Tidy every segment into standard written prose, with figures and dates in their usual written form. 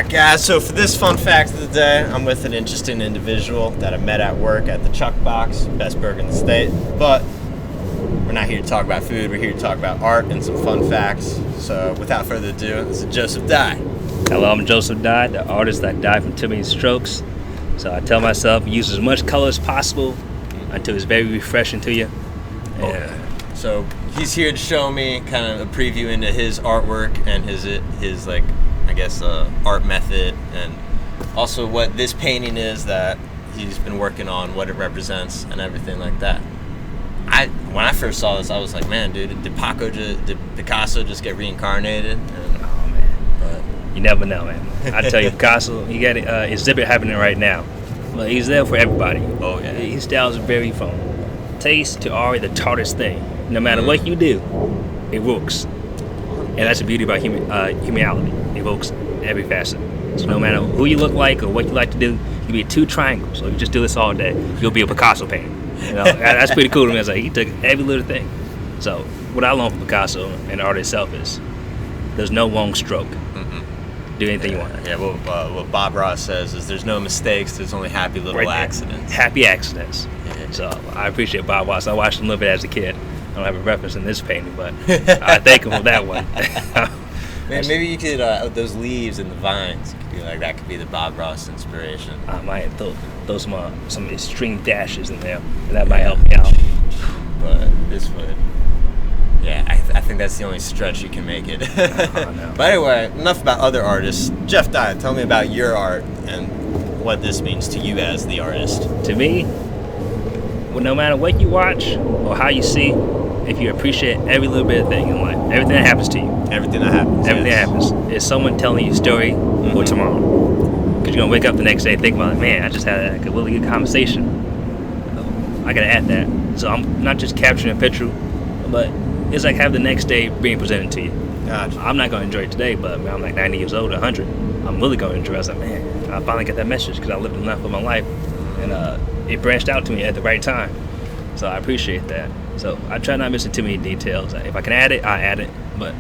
Alright guys, so for this fun fact of the day, I'm with an interesting individual that I met at work at the Chuck Box, best burger in the state. But we're not here to talk about food, we're here to talk about art and some fun facts. So without further ado, this is Joseph Dye. Hello, I'm Joseph Dye, the artist that died from too many strokes. So I tell myself, use as much color as possible until it's very refreshing to you. Okay. So he's here to show me kind of a preview into his artwork and his like, I guess, art method, and also what this painting is that he's been working on, what it represents, and everything like that. When I first saw this, I was like, man, dude, did Picasso just get reincarnated? Oh man, but you never know, man. I tell you, Picasso, he got exhibit happening right now. But he's there for everybody. Oh yeah. His style is very from taste to art, the hardest thing. No matter what you do, it works. And that's the beauty about humanity. It works every facet. So no matter who you look like or what you like to do, you can be two triangles. So if you just do this all day, you'll be a Picasso painter. You know, that's pretty cool to me. It's like he took every little thing. So what I learned from Picasso and the art itself is there's no wrong stroke. Do anything you want. Yeah, what Bob Ross says is there's no mistakes, there's only happy little accidents. Happy accidents. Yeah. So I appreciate Bob Ross. I watched him a little bit as a kid. I don't have a reference in this painting, but I thank him for that one. Man, maybe you could, those leaves and the vines, could be like, that could be the Bob Ross inspiration. I might throw some extreme dashes in there, and that might help me out. But this would, yeah, I think that's the only stretch you can make it. No. But anyway, enough about other artists. Jeff Dye, tell me about your art and what this means to you as the artist. To me, well, no matter what you watch or how you see, if you appreciate every little bit of thing in life, everything that happens to you. Everything that happens. Everything that happens. Is someone telling you a story for tomorrow. Because you're going to wake up the next day and think about it, man, I just had like a really good conversation. I got to add that. So I'm not just capturing a picture, but it's like have the next day being presented to you. Gotcha. I'm not going to enjoy it today, but man, I'm like 90 years old, 100. I'm really going to enjoy it. I was like, man, I finally got that message because I lived enough of my life. And it branched out to me at the right time. So I appreciate that. So I try not missing too many details. If I can add it, I add it, but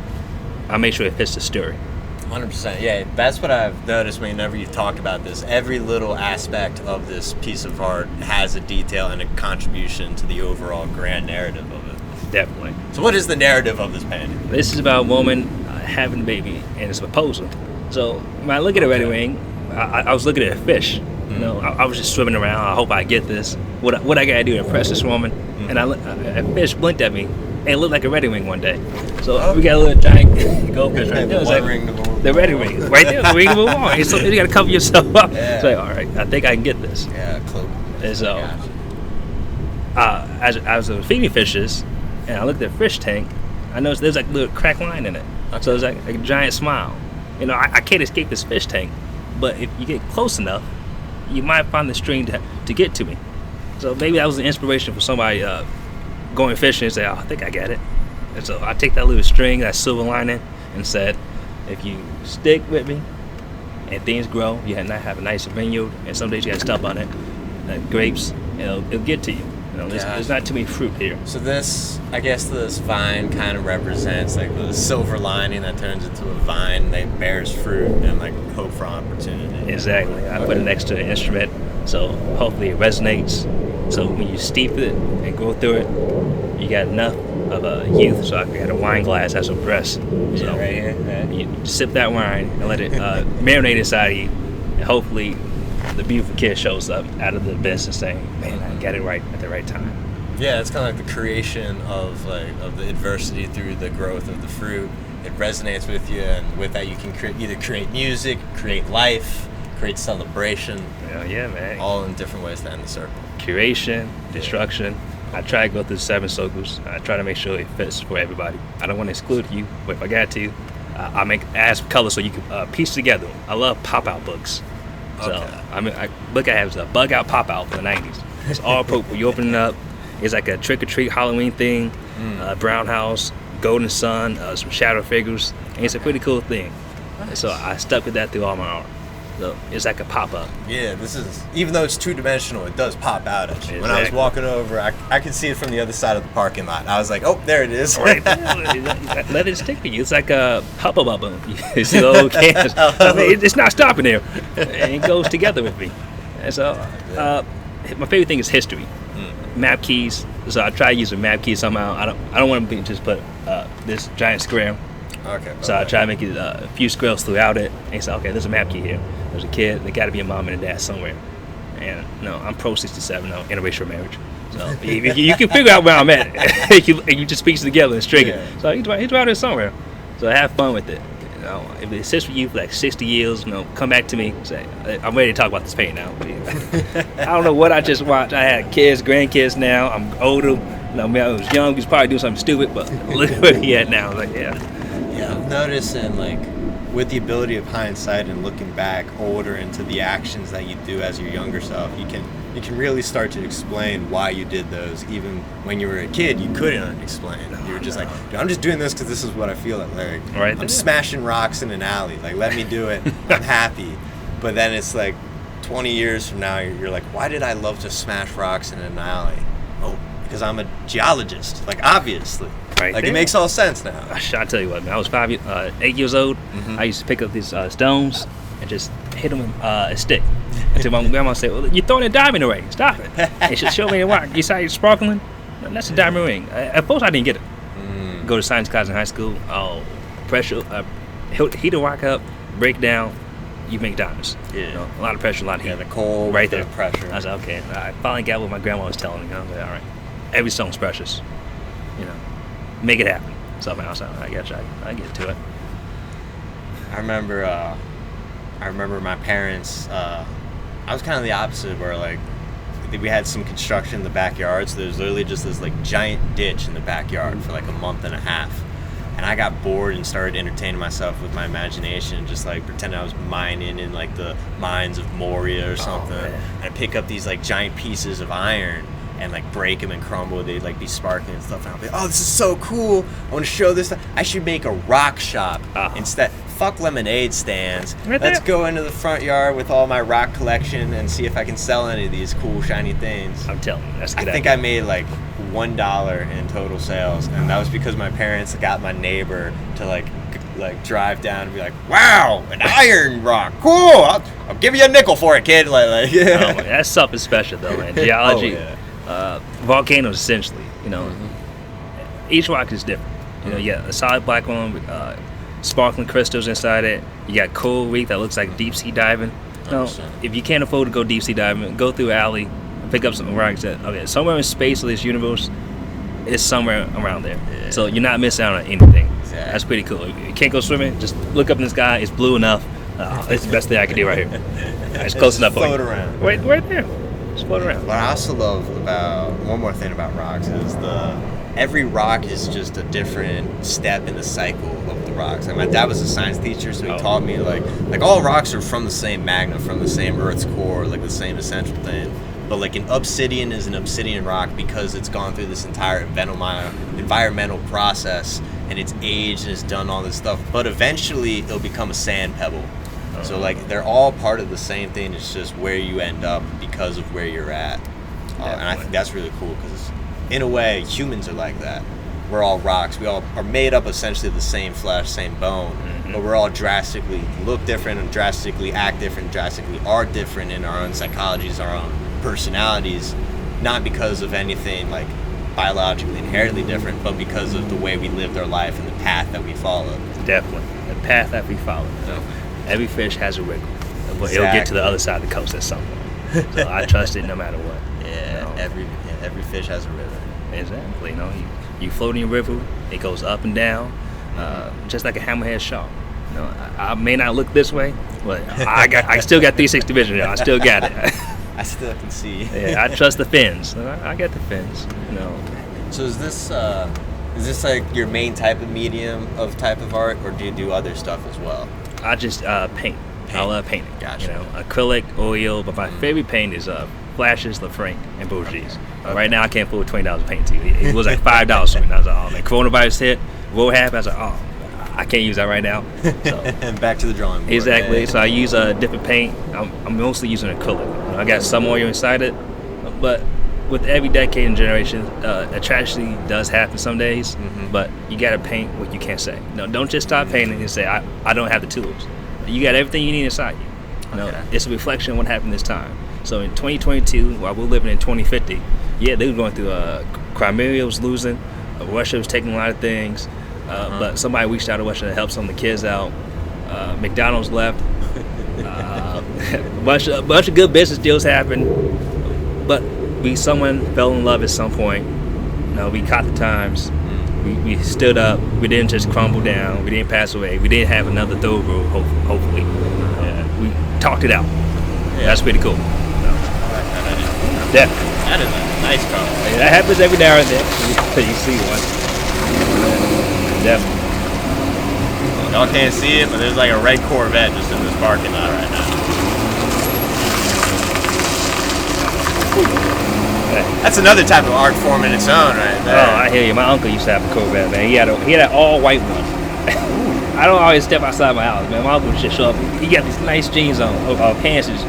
I make sure it fits the story. 100%. Yeah, that's what I've noticed whenever you talk about this. Every little aspect of this piece of art has a detail and a contribution to the overall grand narrative of it. Definitely. So what is the narrative of this painting? This is about a woman having a baby, and it's a proposal. So when I look at a red wing, I was looking at a fish. You know, I was just swimming around. I hope I get this. What I gotta do to impress this woman? And a fish blinked at me. And it looked like a red wing one day. So we got a little giant goldfish right there. The red wing, right there. The ring to move on. So you gotta cover yourself up. Yeah. It's like, all right, I think I can get this. Yeah, cloak. And so, as I was feeding fishes, and I looked at the fish tank, I noticed there's like a little crack line in it. Okay. So it's like a giant smile. You know, I can't escape this fish tank, but if you get close enough, you might find the string to get to me. So maybe that was the inspiration for somebody going fishing and say, oh, I think I got it. And so I take that little string, that silver lining, and said, if you stick with me and things grow, you have a nice vineyard, and some days you got to step on it, like grapes, it'll get to you. You know, there's not too many fruit here. So this, I guess this vine kind of represents like the silver lining that turns into a vine that bears fruit and like hope for opportunity. Exactly. I put it next to an instrument, so hopefully it resonates. So when you steep it and go through it, you got enough of a youth. So I got a wine glass that's some press. So right here. Yeah. You sip that wine and let it marinate inside of you, and hopefully the beautiful kid shows up out of the abyss and saying, man, I got it right at the right time. Yeah, it's kind of like the creation of the adversity through the growth of the fruit. It resonates with you, and with that you can either create music, create life, create celebration. Yeah, man. All in different ways to end the circle. Curation, destruction. I try to go through the 7 circles. I try to make sure it fits for everybody. I don't want to exclude you, but if I got to, I add colors so you can piece together. I love pop-out books. So, Okay. I look at it as a bug-out pop-out from the 90s. It's all purple. You open it up, it's like a trick-or-treat Halloween thing, brown house, golden sun, some shadow figures, and it's a pretty cool thing. Nice. So I stuck with that through all my art. So it's like a pop-up. Yeah, this is, even though it's two-dimensional, it does pop out at you. Exactly. When I was walking over, I could see it from the other side of the parking lot. I was like, oh, there it is. Right there. Let it stick to you. It's like a hubba bubba. You see the old cans. I mean, it's not stopping there. And it goes together with me. And so, my favorite thing is history. Map keys. So I try to use a map key somehow. I don't want to just put this giant square. Okay. So I try to make it a few squares throughout it. And you say, okay, there's a map key here. There's a kid. There got to be a mom and a dad somewhere. And no, I'm pro 67. No, interracial marriage. So you can figure out where I'm at. you just piece it together and string it. So he's around there somewhere. So have fun with it. You know, if it sits with you for like 60 years, you know, come back to me. Say, I'm ready to talk about this painting now. I don't know what I just watched. I had kids, grandkids now. I'm older. You know, I was young. He was probably doing something stupid, but look at where he at now. I was like, Yeah, I'm noticing, like, with the ability of hindsight and looking back older into the actions that you do as your younger self, you can really start to explain why you did those. Even when you were a kid, you couldn't explain. You were just like, dude, I'm just doing this because this is what I feel like. Right. I'm smashing rocks in an alley. Like, let me do it. I'm happy. But then it's like 20 years from now, you're like, why did I love to smash rocks in an alley? Oh, because I'm a geologist. Like, obviously. Right Like, there. it makes all sense now. I'll tell you what, man. I was 8 years old. I used to pick up these stones and just hit them with a stick. Until my grandma said, well, you're throwing a diamond ring. Stop it. And she showed me a rock. You saw it sparkling? No, that's a diamond ring. At first, I didn't get it. Go to science class in high school. Oh, pressure. Heat a rock up, break down, you make diamonds. Yeah. You know, a lot of pressure, a lot of heat. Yeah, the cold, right the there. pressure. I was like, okay. I finally got what my grandma was telling me. I was like, all right. Every stone's precious. You know, make it happen. Something else. I guess I get to it. I remember my parents. I was kind of the opposite, where like we had some construction in the backyard, so there's literally just this like giant ditch in the backyard for like a month and a half. And I got bored and started entertaining myself with my imagination and just like pretending I was mining in like the mines of Moria or something. And I'd pick up these like giant pieces of iron and like break them and crumble. They'd like be sparkling and stuff. And I'd be like, oh, this is so cool. I want to show this. I should make a rock shop instead. Fuck lemonade stands. Let's go into the front yard with all my rock collection and see if I can sell any of these cool shiny things. I'm telling you, that's a good I think I made like $1 in total sales, and that was because my parents got my neighbor to like drive down and be like, wow, an iron rock, cool, I'll give you a nickel for it, kid. Like yeah. Oh, that's something special though, man. Geology, volcanoes essentially, you know, each rock is different. You know, you got a solid black one with sparkling crystals inside it. You got coral reef that looks like deep sea diving. You know, if you can't afford to go deep sea diving, go through an alley, pick up some rocks that, okay, somewhere in space or this universe, it's somewhere around there. Yeah. So you're not missing out on anything. Exactly. That's pretty cool. If you can't go swimming, just look up in the sky. It's blue enough. It's the best thing I can do right here. It's close enough. Float around. Right there. Just float around. What I also love about, one more thing about rocks is every rock is just a different step in the cycle of the rocks. Like my dad was a science teacher, so he taught me like all rocks are from the same magma, from the same Earth's core, like the same essential thing. But like an obsidian is an obsidian rock because it's gone through this entire environmental process and it's aged and it's done all this stuff. But eventually it'll become a sand pebble. So like they're all part of the same thing. It's just where you end up because of where you're at. And I think that's really cool because in a way humans are like that. We're all rocks. We all are made up essentially of the same flesh, same bone, but we're all drastically look different and drastically act different, drastically are different in our own psychologies, our own personalities, not because of anything like biologically inherently different, but because of the way we lived our life and the path that we followed. Definitely. The path that we followed. So every fish has a wiggle. Exactly. It'll get to the other side of the coast at some point. So I trust it no matter what. Yeah, you know? Every fish has a river. Exactly. You know, you float in a river, it goes up and down, just like a hammerhead shark. You know, I may not look this way, but I still got 360 vision. You know, I still got it. I still can see. Yeah, I trust the fins. I got the fins. You know. So is this like your main type of medium of type of art, or do you do other stuff as well? I just paint. I love painting. Gotcha. You know, acrylic, oil, but my favorite paint is Flashes, Lafranc, and Bourget's. Okay. Right now, I can't afford $20 paint to you. It was like $5 for me. And I was like, oh man, coronavirus hit. What happened? I was like, oh, I can't use that right now. So. And back to the drawing board. Exactly. So I use a different paint. I'm mostly using acrylic. I got some oil inside it, but with every decade and generation, a tragedy does happen some days. But you got to paint what you can't say. No, don't just stop painting and say I don't have the tools. You got everything you need inside you. It's a reflection of what happened this time. So in 2022, while we're living in 2050, yeah, they were going through. Crimea was losing. Russia was taking a lot of things. But somebody reached out to Russia to help some of the kids out. McDonald's left. A bunch of good business deals happened. But someone fell in love at some point. We caught the times. We stood up. We didn't just crumble down. We didn't pass away. We didn't have another Thoreau, hopefully. We talked it out. Yeah. That's pretty cool. Definitely. That is a nice car. That happens every now and then. You see one. Definitely. Y'all can't see it, but there's like a red Corvette just in this parking lot right now. That's another type of art form in its own, right there. Oh, I hear you. My uncle used to have a Corvette, man. He had an all white one. I don't always step outside my house, man. My uncle would just show up. He got these nice jeans on, pants. He just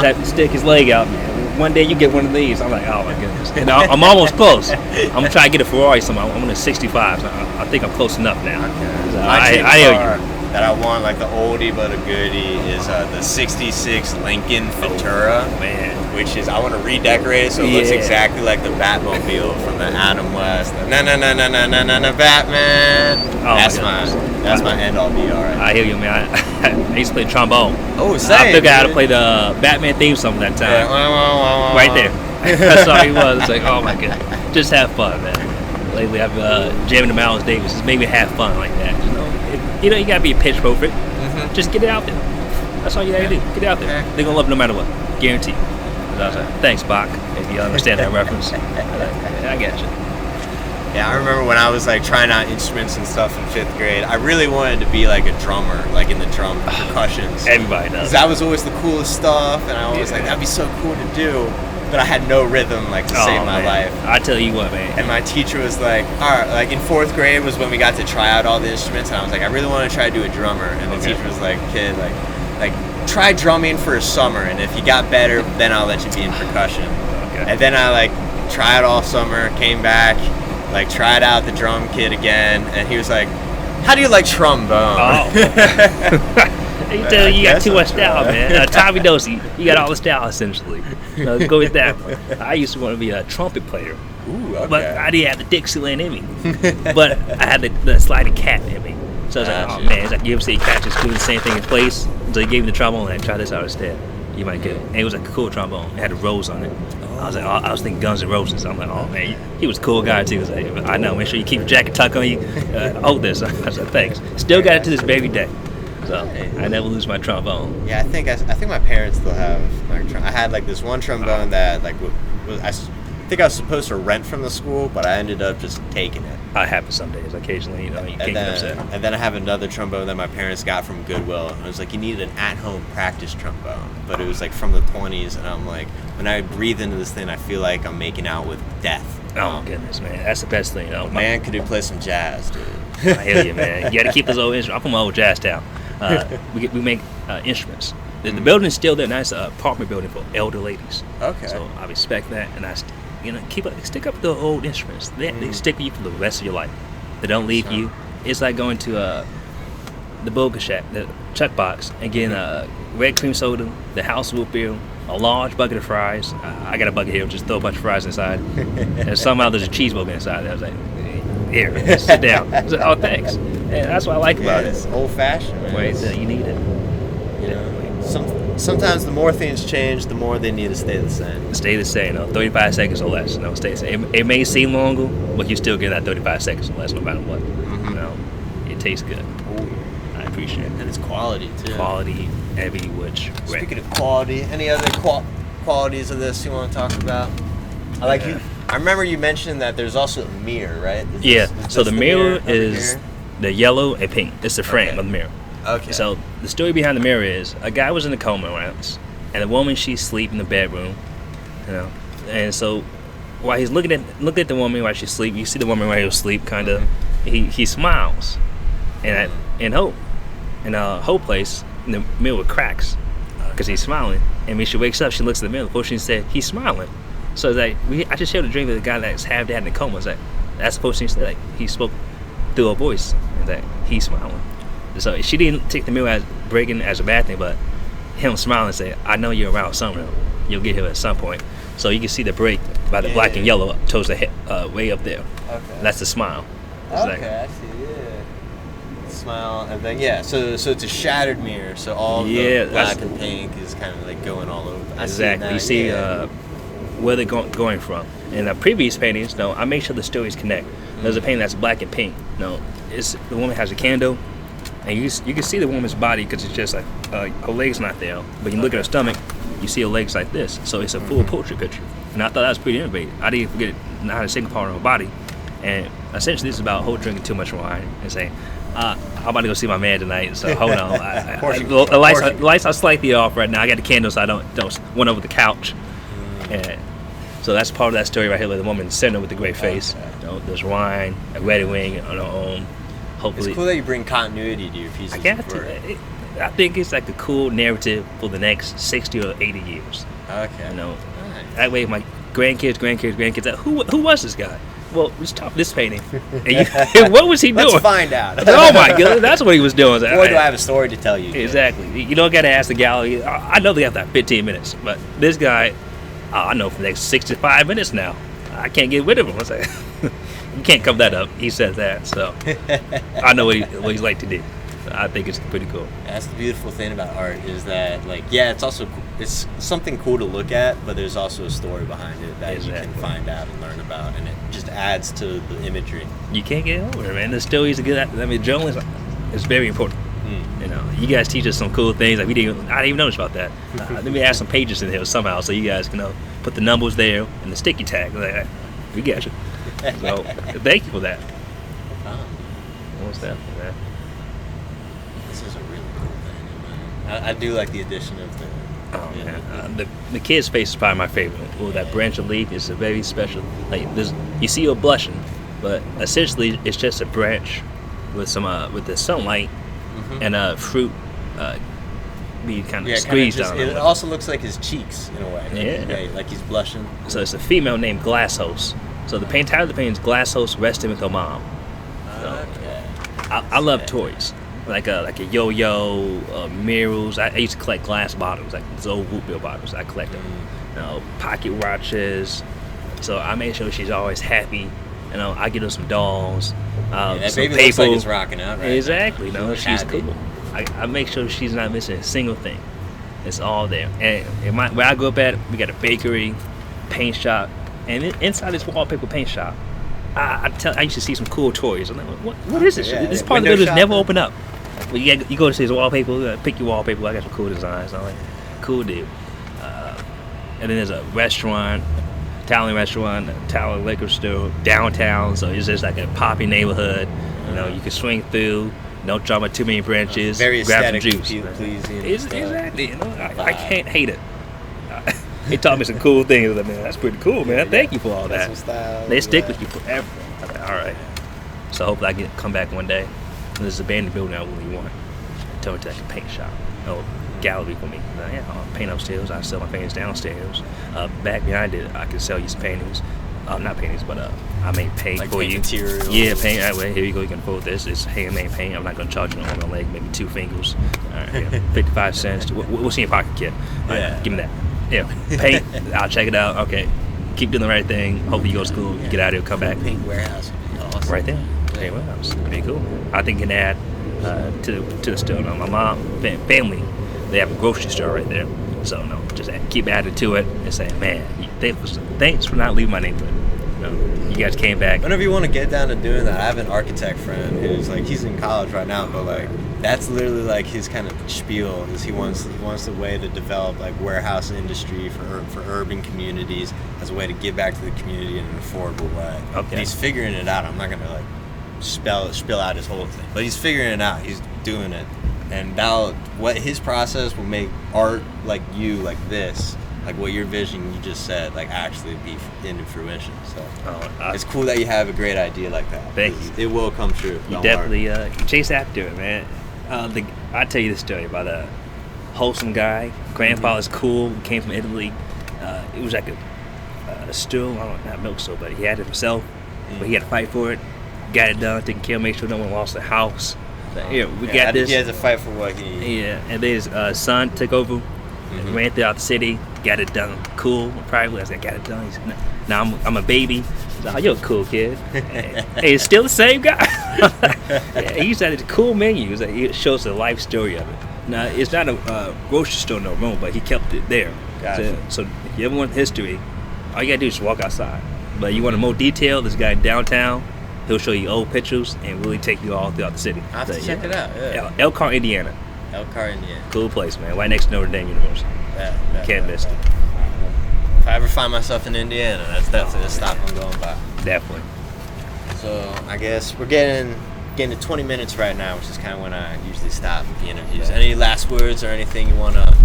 have to stick his leg out, man. One day you get one of these. I'm like, oh my goodness. And I'm almost close. I'm trying to get a Ferrari somehow. I'm in a 65, so I think I'm close enough now. Okay. So I hear you. That I want, like the oldie but a goodie, is the 66 Lincoln Futura. Oh, man. Which is, I want to redecorate it so it looks exactly like the Batmobile from the Adam West. No, Batman. Oh, that's my end all be all right. I hear you, man. I used to play trombone. Oh, same. I figured out how to play the Batman theme song that time. Yeah. Right there. That's all he was. It's like, oh my god, just have fun, man. Lately, I've jamming to Miles Davis. Just maybe have fun like that. You gotta be pitch perfect. Just get it out there. That's all you gotta do. Get it out there. They're gonna love it no matter what. Guaranteed. Thanks, Bach. If you understand that reference, I get you. Yeah, I remember when I was like trying out instruments and stuff in 5th grade. I really wanted to be like a drummer, like in the drum percussions. Everybody does. That was always the coolest stuff, and I was like, that'd be so cool to do. But I had no rhythm, like, to save my life. I tell you what, man. And my teacher was like, all right, like in 4th grade was when we got to try out all the instruments, and I was like, I really want to try to do a drummer. And the teacher was like, kid, like try drumming for a summer, and if you got better, then I'll let you be in percussion. And then I like tried all summer, came back, like tried out the drum kit again, and he was like, how do you like trombone? You got too much style, man. Tommy Dosey, you got all the style essentially. Go with that one. I used to want to be a trumpet player. Ooh, okay. But I didn't have the Dixieland in me. But I had the sliding cat in me. So I was like, oh man, it's like you ever see cats just doing the same thing in place? So he gave me the trombone and I try this out instead. You might get it. And it was like a cool trombone. It had a rose on it. I was like, I was thinking Guns N' Roses. I'm like, oh man, he was a cool guy too. Like, I know, make sure you keep your jacket tucked on you. Hold this. I was like, thanks. Still got it to this very day. So I never lose my trombone. Yeah, I think my parents still have my I had like this one trombone that like I think I was supposed to rent from the school, but I ended up just taking it. It happens some days, occasionally, you can't get upset. And then I have another trombone that my parents got from Goodwill. And it was like, you needed an at-home practice trombone, but it was like from the 20s, and I'm like, when I breathe into this thing, I feel like I'm making out with death. Oh my goodness, man, that's the best thing. Man, could you play some jazz, dude? I hear you, man. You got to keep those old instruments. I'm from my old jazz town. We make instruments. The building is still there. Nice apartment building for elder ladies. Okay. So I respect that, and stick up with the old instruments. They stick with you for the rest of your life. They don't leave you. It's like going to the Boga Shack, the Chuck Box, and getting a red cream soda, the house root beer, a large bucket of fries. I got a bucket here. Just throw a bunch of fries inside, and somehow there's a cheeseburger inside. I was like, here, sit down. I was like, oh, thanks. And that's what I like about it. It's old-fashioned, man. Wait, you need it. Sometimes the more things change, the more they need to stay the same. Stay the same, 35 seconds or less. Stay the same. It may seem longer, but you still get that 35 seconds or less no matter what. It tastes good. Ooh. I appreciate it. And it's quality, too. Quality, every which way. Speaking of quality, any other qualities of this you want to talk about? I remember you mentioned that there's also a mirror, right? So the mirror is the yellow and pink. It's the frame of the mirror. Okay. So the story behind the mirror is a guy was in a coma once, and the woman, she sleep in the bedroom, and so while he's looking at the woman while she's asleep, you see the woman while he's asleep, kind of, he smiles, and in Hope, Hope Place, in the mirror with cracks, because he's smiling. And when she wakes up, she looks in the mirror. Before she said, he's smiling. So it's like, I just shared a dream with a guy that's half dead in a coma. It's like, that's supposed to say, like, he spoke through a voice. It's like, he's smiling. So she didn't take the mirror as breaking as a bad thing, but him smiling and say, I know you're around somewhere. You'll get here at some point. So you can see the break by the black and yellow towards the head, way up there. Okay. That's the smile. It's I see. Smile, and then so it's a shattered mirror, so all the black and pink is kind of like going all over. Exactly. You see where they're going from. In the previous paintings, I make sure the stories connect. There's a painting that's black and pink. It's the woman has a candle, and you can see the woman's body because it's just like her legs not there. But you look at her stomach, you see her legs like this. So it's a full portrait picture. And I thought that was pretty innovative. I didn't forget not a single part of her body. And essentially, this is about her drinking too much wine and saying, I'm about to go see my man tonight, so hold on. The lights are slightly off right now. I got the candles, so I don't went over the couch. And so that's part of that story right here, like the woman sitting there with the great face. There's wine, a wedding ring on her own. Hopefully, it's cool that you bring continuity to your pieces. I got to. I think it's like a cool narrative for the next 60 or 80 years. Okay. Nice. That way, my grandkids. Who was this guy? Well, let's talk this painting. And what was he doing? Let's find out. Oh my God, that's what he was doing. Boy, do I have a story to tell you. Exactly. You don't got to ask the gallery. I know they have that 15 minutes, but this guy, I know for the next 65 minutes now. I can't get rid of him. I was like, you can't cover that up. He says that, so I know what he's like to do. I think it's pretty cool. That's the beautiful thing about art is that, like, it's also it's something cool to look at, but there's also a story behind it that you can find out and learn about, and it just adds to the imagery. You can't get over it, man. The stories are good. I mean, journalism is very important. You guys teach us some cool things. Like I didn't even notice about that. Let me add some pages in here somehow, so you guys can put the numbers there and the sticky tag. Like, we got you. So thank you for that. What's that? This is a really cool thing, man. I do like the addition of the. Oh man, the kid's face is probably my favorite. Well, that branch of leaf is a very special. Like you see her blushing, but essentially it's just a branch with some with the sunlight and fruit being kind of squeezed down. It also looks like his cheeks in a way. Yeah, like he's blushing. So it's a female named Glasshouse. So the title of the painting is Glasshouse resting with her mom. Okay. I love toys. Like a yo-yo, mirrors. I used to collect glass bottles, like those old root beer bottles. I collect them. Pocket watches. So I made sure she's always happy. I get her some dolls. That some baby paper. looks like it's rocking out, right? Exactly. She's happy. cool. I make sure she's not missing a single thing. It's all there. And where I go up at, we got a bakery, paint shop, and inside this wallpaper paint shop, I used to see some cool toys. I'm like, what is this? This part of the building never open up. Well, you go to see this wallpaper, pick your wallpaper. I got some cool designs. I'm like, cool deal. And then there's a restaurant, Italian restaurant, Italian liquor store downtown. So it's just like a poppy neighborhood. You can swing through. Don't jump on too many branches. Very grab aesthetic, some juice. pleasing. Exactly. I can't hate it. They taught me some cool things. I mean, that's pretty cool, man. Thank you for all that. They stick with you forever. All right. So hopefully I can come back one day. There's a abandoned building I really want. Tell me to like a paint shop. Gallery for me. I'll paint upstairs. I sell my paintings downstairs. Back behind it, I can sell you some paintings. Not paintings, but I make paint like for paint you. Materials. Yeah, paint that way. Here you go. You can afford this. It's handmade paint. I'm not gonna charge you an arm and leg, maybe 2 fingers. All right, 55 cents. What's in your pocket, kid? All right, give me that. Yeah, paint. I'll check it out. Okay, keep doing the right thing. Hopefully you go to school, get out of here, come back. Paint warehouse. Awesome. Right there. Paint warehouse. Pretty cool. I think you can add to the store. My mom, family, they have a grocery store right there. So just keep adding to it and saying, man, thanks for not leaving my neighborhood. You guys came back. Whenever you want to get down to doing that, I have an architect friend who's like, he's in college right now, but like that's literally like his kind of spiel. Is he wants a way to develop like warehouse industry for urban communities as a way to give back to the community in an affordable way. Okay. And he's figuring it out. I'm not gonna like spill out his whole thing, but he's figuring it out. He's doing it, and now what his process will make art like this like what your vision you just said, like actually be into fruition. So Oh, it's cool that you have a great idea like that. Thank you. It will come true. You Don't definitely worry. chase after it, man. I tell you this story about a wholesome guy. Grandfather's cool. Came from Italy. It was like a stool, not milk stool, but he had it himself. But he had to fight for it. Got it done. Taking care, make sure no one lost the house. So, we Yeah, got I think this. he has to fight for what he. Yeah, and then his son took over, and ran throughout the city, got it done. Cool, privately. I said, got it done. He said, now I'm a baby. I said, oh, you're a cool kid. Hey, it's still the same guy. Yeah, he used to have this cool menu. It shows the life story of it. Now, it's not a grocery store no more, but he kept it there. Gotcha. So if you ever want history, all you gotta do is walk outside. But you want more detail, this guy downtown, he'll show you old pictures and really take you all throughout the city. I have to check it out. Yeah. Elkhart, Indiana. Elkhart, Indiana. Cool place, man. Right next to Notre Dame University. Can't miss it. If I ever find myself in Indiana, that's definitely a stop I'm going by. Definitely. So I guess we're getting to 20 minutes right now, which is kind of when I usually stop the interviews. Any last words or anything you want to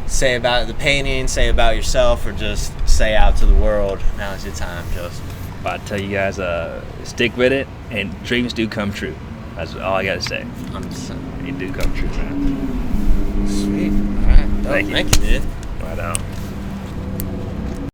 say about the painting, say about yourself, or just say out to the world? Now's your time, Joseph. I tell you guys, stick with it, and dreams do come true. That's all I gotta say. They do come true, man. Sweet. All right. Thank you. Thank you, dude. Right on.